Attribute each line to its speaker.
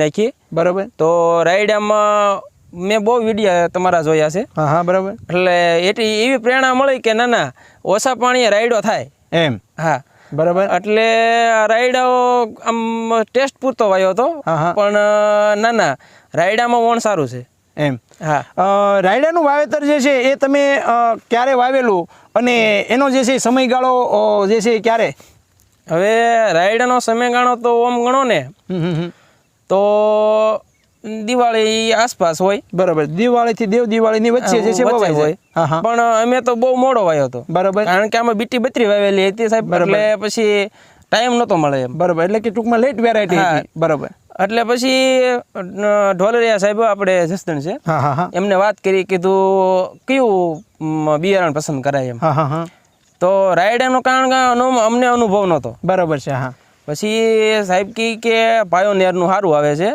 Speaker 1: નાખી
Speaker 2: બરાબર.
Speaker 1: તો રાયડામાં મેં બહુ વિડીયો તમારા જોયા છે.
Speaker 2: હા હા બરાબર.
Speaker 1: એટલે એવી પ્રેરણા મળી કે ના ઓછા પાણીએ રાયડો થાય
Speaker 2: એમ.
Speaker 1: હા
Speaker 2: બરાબર.
Speaker 1: એટલે રાયડાઓ આમ ટેસ્ટ પૂરતો વાયો હતો પણ ના રાયડામાં વણ સારું છે
Speaker 2: એમ.
Speaker 1: હા.
Speaker 2: રાયડાનું વાવેતર જે છે એ તમે ક્યારે વાવેલું અને એનો જે છે સમયગાળો જે છે ક્યારે?
Speaker 1: હવે રાયડાનો સમયગાળો તો ઓમ ગણો ને તો દિવાળી આસપાસ હોય.
Speaker 2: બરાબર. દિવાળીથી દેવ દિવાળીની વચ્ચે જે છે વવાય
Speaker 1: હોય. પણ અમે તો બહુ મોડો વાયો હતો.
Speaker 2: બરાબર.
Speaker 1: કારણ કે આમાં બીટી 32 વાવેલી હતી સાહેબ, એટલે પછી ટાઈમ નહોતો મળે એમ.
Speaker 2: બરાબર. એટલે કે ટૂંકમાં લેટ વેરાયટી હતી. બરાબર.
Speaker 1: એટલે પછી ઢોલરિયા સાહેબ આપણે જસદણ છે, એમને વાત કરી, કીધું કયું બિયારણ પસંદ કરાય એમ. તો રાયડાનું કારણ અમને અનુભવ નહોતો.
Speaker 2: બરાબર છે. હા.
Speaker 1: પછી સાહેબ કે પાયોનિયરનું સારું આવે છે.